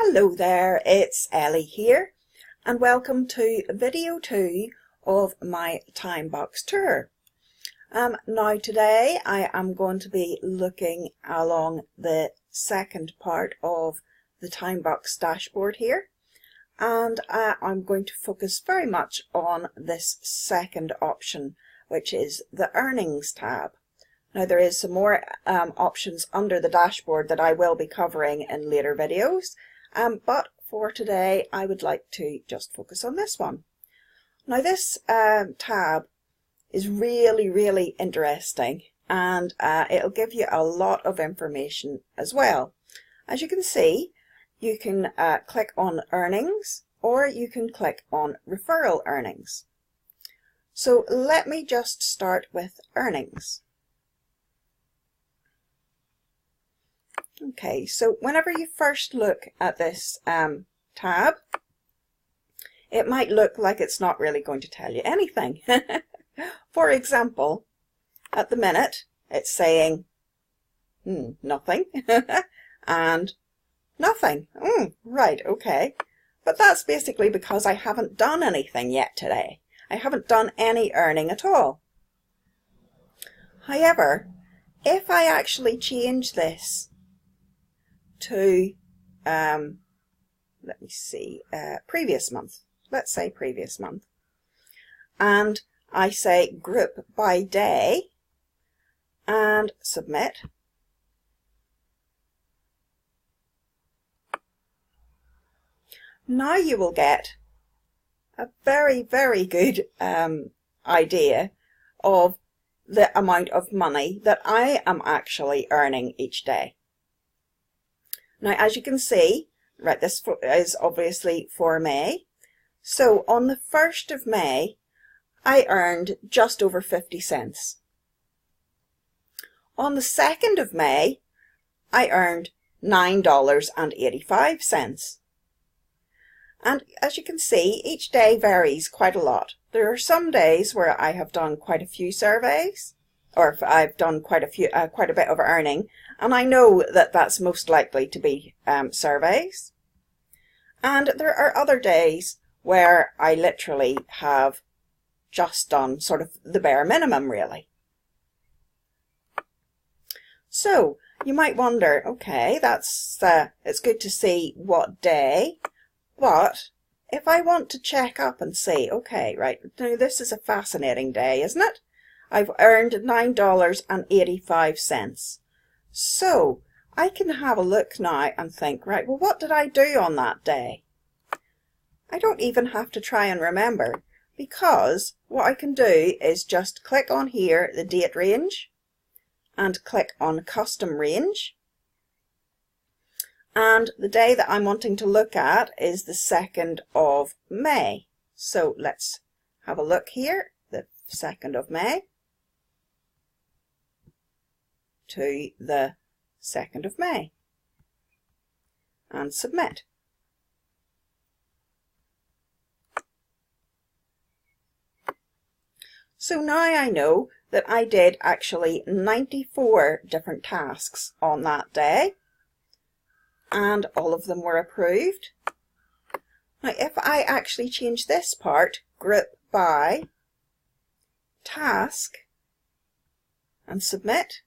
Hello there, it's Ellie here, and welcome to video 2 of my Timebucks tour. Now today I am going to be looking along the second part of the Timebucks dashboard here, and I'm going to focus very much on this second option, which is the Earnings tab. Now there is some more options under the dashboard that I will be covering in later videos. But for today, I would like to just focus on this one. Now this tab is really interesting, and it'll give you a lot of information as well. As you can see, you can click on Earnings, or you can click on Referral Earnings. So let me just start with Earnings. Okay, so whenever you first look at this tab, it might look like it's not really going to tell you anything. For example, at the minute, it's saying nothing and nothing. Right, okay. But that's basically because I haven't done anything yet today. I haven't done any earning at all. However, if I actually change this to let me see, previous month, let's say previous month, and I say group by day and submit, now you will get a very good idea of the amount of money that I am actually earning each day. Now, as you can see, right, this is obviously for May. So on the 1st of May, I earned just over 50 cents. On the 2nd of May, I earned $9.85. And as you can see, each day varies quite a lot. There are some days where I have done quite a few surveys, or I've done quite a bit of earning, and I know that that's most likely to be surveys. And there are other days where I literally have just done sort of the bare minimum, really. So you might wonder, okay, that's it's good to see what day, but if I want to check up and see, okay, right, now this is a fascinating day, isn't it? I've earned $9.85. So I can have a look now and think, right, well, what did I do on that day? I don't even have to try and remember, because what I can do is just click on here, the date range, and click on custom range. And the day that I'm wanting to look at is the 2nd of May. So let's have a look here, the 2nd of May. To the 2nd of May and submit. So now I know that I did actually 94 different tasks on that day, and all of them were approved. Now if I actually change this part, group by task, and submit,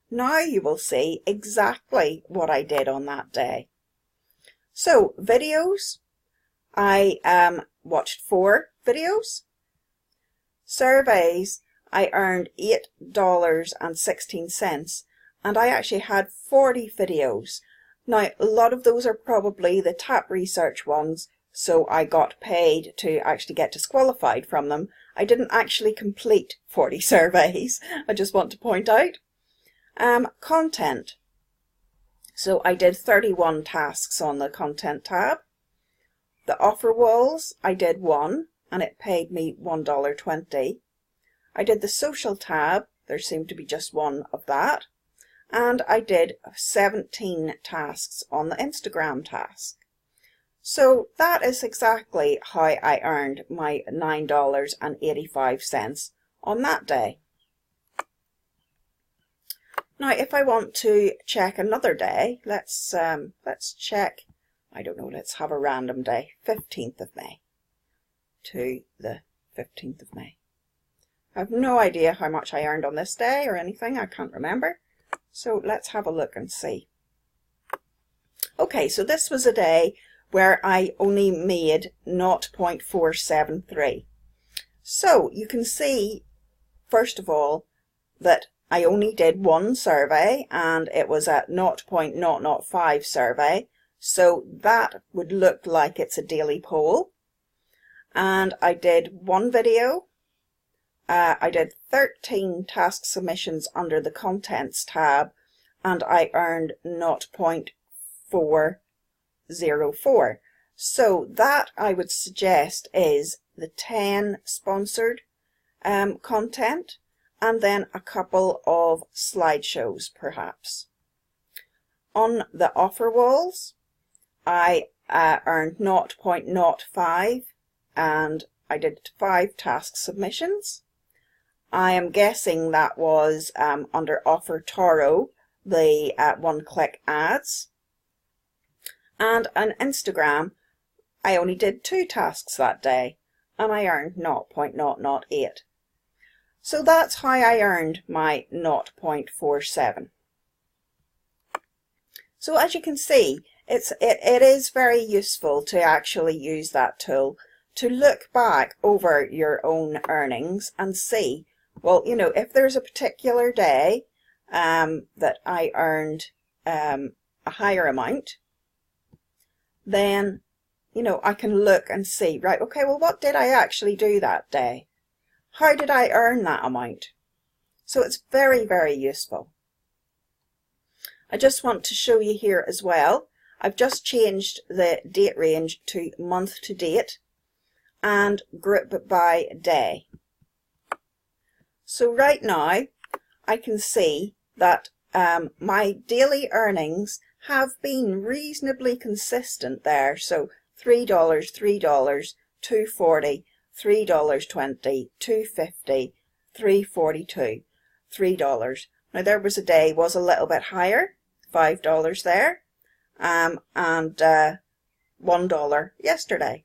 now you will see exactly what I did on that day. So videos, I watched 4 videos. Surveys, I earned $8.16, and I actually had 40 videos. Now a lot of those are probably the top research ones, so I got paid to actually get disqualified from them. I didn't actually complete 40 surveys, I just want to point out. Content. So I did 31 tasks on the content tab. The offer walls, I did 1, and it paid me $1.20. I did the social tab, there seemed to be just 1 of that. And I did 17 tasks on the Instagram task. So that is exactly how I earned my $9.85 on that day. Now, if I want to check another day, let's check, I don't know, let's have a random day, 15th of May to the 15th of May. I have no idea how much I earned on this day or anything, I can't remember. So let's have a look and see. Okay, so this was a day where I only made 0.473. So you can see, first of all, that I only did one survey and it was a 0.005 survey. So that would look like it's a daily poll. And I did one video. I did 13 task submissions under the contents tab and I earned 0.404. So that I would suggest is the 10 sponsored content and then a couple of slideshows perhaps. On the offer walls, I earned 0.05 and I did 5 task submissions. I am guessing that was under Offer Toro, the one-click ads. And on Instagram, I only did 2 tasks that day and I earned 0.008. So that's how I earned my 0.47. So as you can see, it is very useful to actually use that tool to look back over your own earnings and see, well, you know, if there's a particular day that I earned a higher amount, then, you know, I can look and see, right, okay, well, what did I actually do that day? How did I earn that amount? So it's very, very useful. I just want to show you here as well. I've just changed the date range to month to date and group by day. So right now I can see that my daily earnings have been reasonably consistent there. So $3, $3, $2.40, $3.20, $2.50, $3.42, $3. Now there was a day was a little bit higher, $5 there, and $1 yesterday.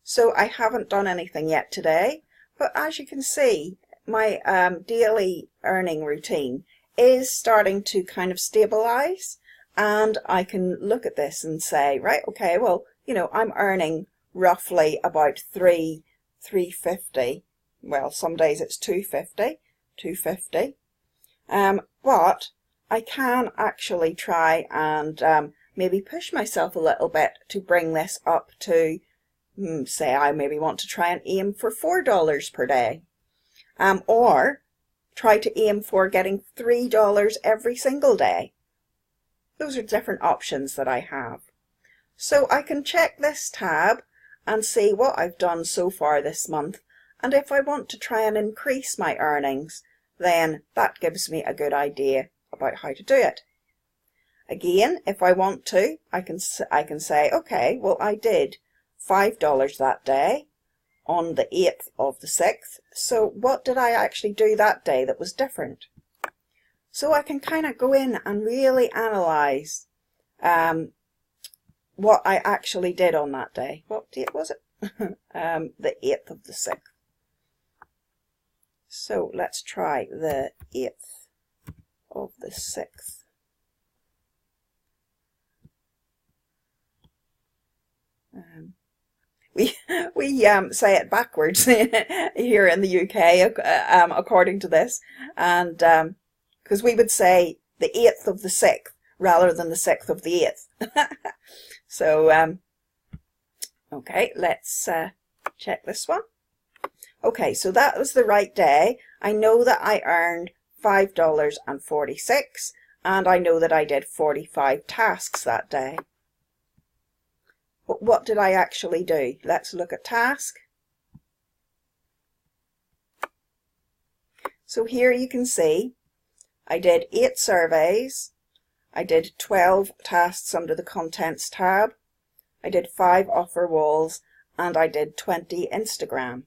So I haven't done anything yet today, but as you can see, my daily earning routine is starting to kind of stabilize, and I can look at this and say, right, okay, well, you know, I'm earning roughly about $3.50. Well, some days it's $2.50, but I can actually try and maybe push myself a little bit to bring this up to, say I maybe want to try and aim for $4 per day, or try to aim for getting $3 every single day. Those are different options that I have. So I can check this tab and see what I've done so far this month, and if I want to try and increase my earnings, then that gives me a good idea about how to do it. Again, if I want to, I can say, okay, well, I did $5 that day on the 8th of the 6th. So what did I actually do that day that was different? So I can kind of go in and really analyze what I actually did on that day. What date was it? The 8th of the 6th. So let's try the 8th of the 6th. We say it backwards here in the UK, according to this, and because we would say the 8th of the 6th rather than the 6th of the 8th. So, okay, let's check this one. Okay, so that was the right day. I know that I earned $5.46, and I know that I did 45 tasks that day. But what did I actually do? Let's look at task. So here you can see I did 8 surveys, I did 12 tasks under the contents tab, I did 5 offer walls, and I did 20 Instagram.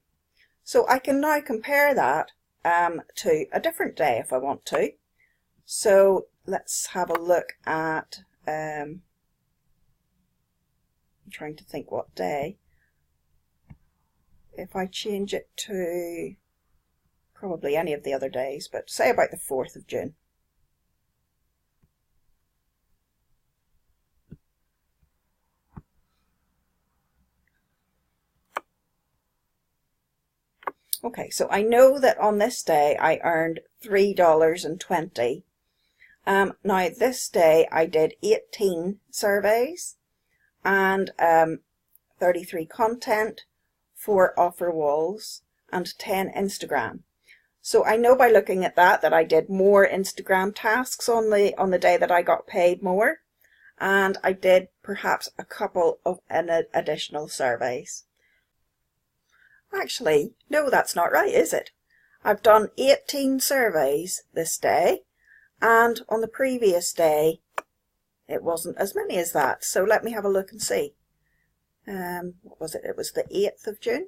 So I can now compare that to a different day if I want to. So let's have a look at, I'm trying to think what day. If I change it to probably any of the other days, but say about the 4th of June. Okay, so I know that on this day I earned $3.20. Now this day I did 18 surveys and 33 content, 4 offer walls and 10 Instagram. So I know by looking at that I did more Instagram tasks on the day that I got paid more, and I did perhaps a couple of additional surveys. Actually, no, that's not right, is it? I've done 18 surveys this day, and on the previous day it wasn't as many as that. So let me have a look and see. What was it? It was the 8th of June.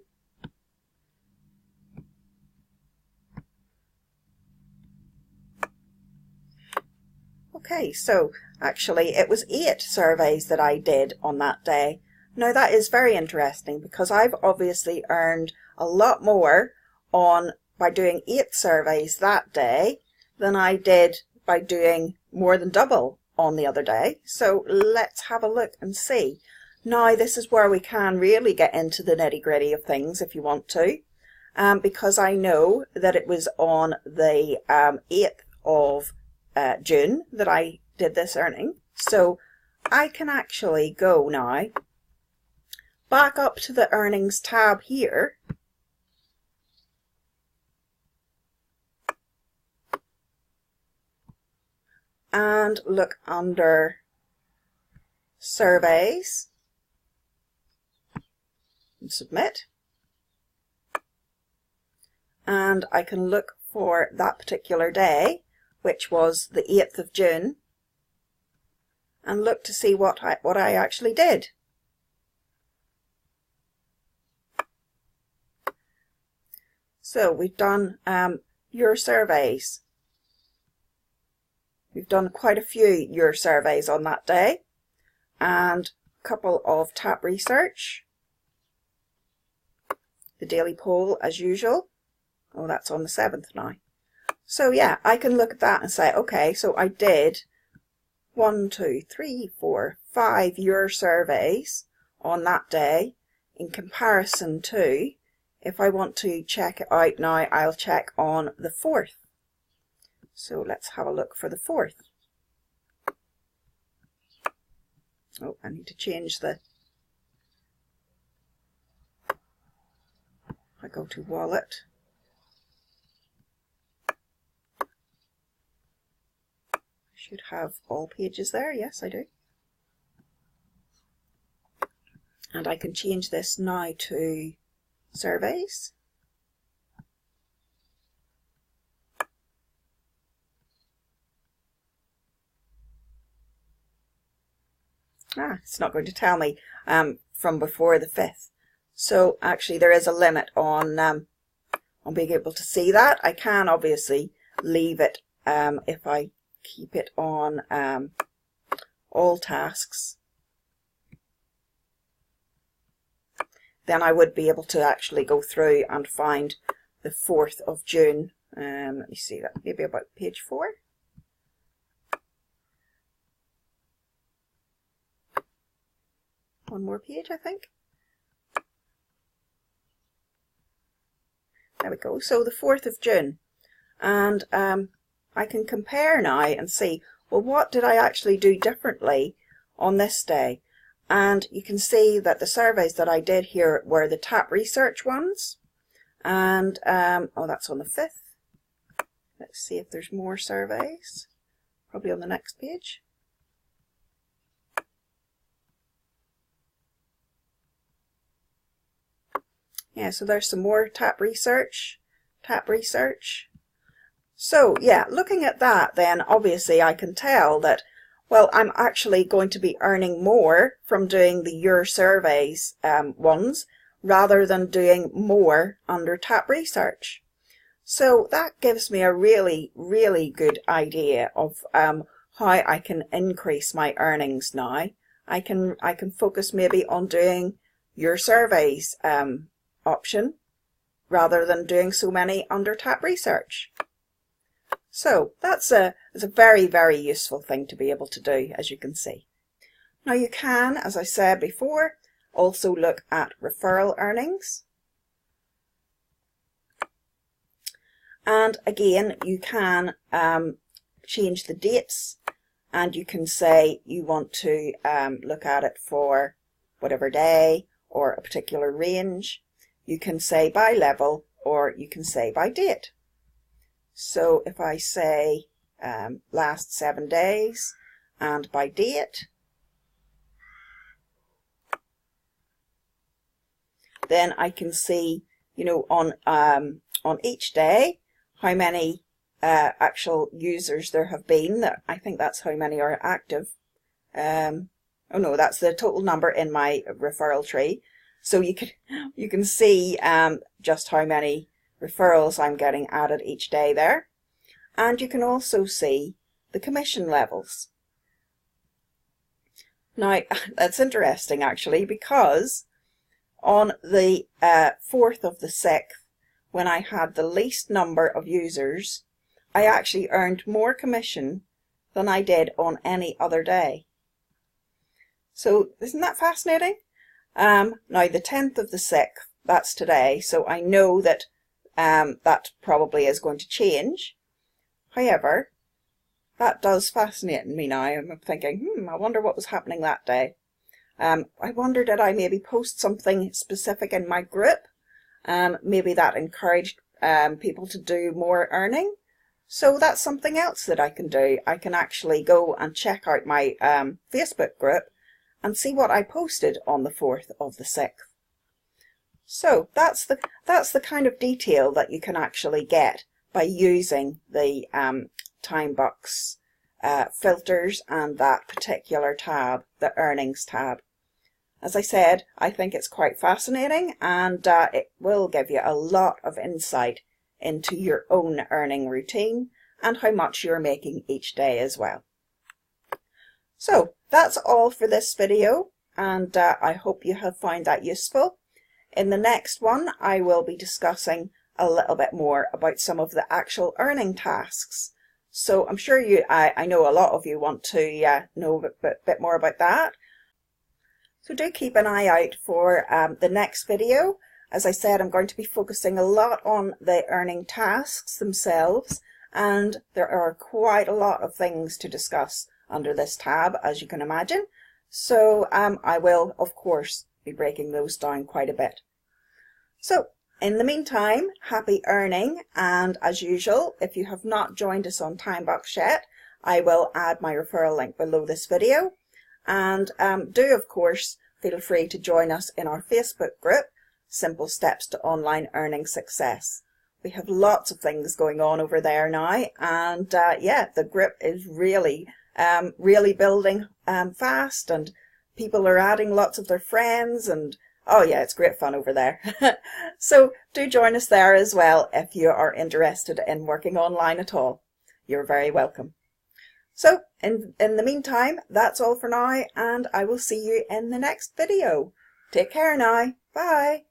Okay, so actually it was 8 surveys that I did on that day. Now that is very interesting because I've obviously earned a lot more by doing 8 surveys that day than I did by doing more than double on the other day. So let's have a look and see. Now this is where we can really get into the nitty-gritty of things if you want to, because I know that it was on the 8th of June that I did this earning. So I can actually go now back up to the earnings tab here and look under surveys and submit, and I can look for that particular day, which was the 8th of June, and look to see what I actually did. So we've done your surveys. We've done quite a few your surveys on that day, and a couple of tap research, the daily poll as usual. Oh, that's on the 7th now. So yeah, I can look at that and say, okay, so I did 1, 2, 3, 4, 5 your surveys on that day in comparison to, if I want to check it out now, I'll check on the 4th. So let's have a look for the 4th. Oh, I need to change the, I go to wallet. I should have all pages there. Yes, I do. And I can change this now to surveys. It's not going to tell me from before the 5th. So actually there is a limit on being able to see that. I can obviously leave it if I keep it on all tasks. Then I would be able to actually go through and find the 4th of June. Let me see that, maybe about page 4. One more page, I think. There we go. So the 4th of June. And I can compare now and see, well, what did I actually do differently on this day? And you can see that the surveys that I did here were the tap research ones. And, oh, that's on the 5th. Let's see if there's more surveys. Probably on the next page. Yeah, so there's some more tap research. So yeah, looking at that then, obviously I can tell that, well, I'm actually going to be earning more from doing the your surveys ones rather than doing more under tap research. So that gives me a really, really good idea of how I can increase my earnings now. I can focus maybe on doing your surveys option rather than doing so many under tap research. So it's a very, very useful thing to be able to do, as you can see. Now you can, as I said before, also look at referral earnings. And again, you can change the dates, and you can say you want to look at it for whatever day or a particular range. You can say by level, or you can say by date. So if I say last 7 days and by date, then I can see, you know, on each day how many actual users there have been. I think that's how many are active. Oh no, that's the total number in my referral tree. So you can see just how many referrals I'm getting added each day there. And you can also see the commission levels. Now, that's interesting actually, because on the 4th of the 6th, when I had the least number of users, I actually earned more commission than I did on any other day. So isn't that fascinating? Now the 10th of the 6th, that's today, so I know that that probably is going to change. However, that does fascinate me now. I'm thinking, I wonder what was happening that day. I wonder, did I maybe post something specific in my group? Maybe that encouraged people to do more earning. So that's something else that I can do. I can actually go and check out my Facebook group and see what I posted on the 4th of the 6th. So that's the kind of detail that you can actually get by using the Timebucks filters and that particular tab, the earnings tab. As I said, I think it's quite fascinating, and it will give you a lot of insight into your own earning routine and how much you're making each day as well. So that's all for this video, and I hope you have found that useful. In the next one, I will be discussing a little bit more about some of the actual earning tasks. So I'm sure I know a lot of you want to know a bit more about that. So do keep an eye out for the next video. As I said, I'm going to be focusing a lot on the earning tasks themselves, and there are quite a lot of things to discuss under this tab, as you can imagine. So I will, of course, be breaking those down quite a bit. So in the meantime, happy earning, and as usual, if you have not joined us on Timebucks yet, I will add my referral link below this video. And do, of course, feel free to join us in our Facebook group, Simple Steps to Online Earning Success. We have lots of things going on over there now, and yeah, the group is really building fast, and people are adding lots of their friends, and oh yeah, it's great fun over there. So do join us there as well if you are interested in working online at all. You're very welcome. So in the meantime, that's all for now, and I will see you in the next video. Take care now. Bye.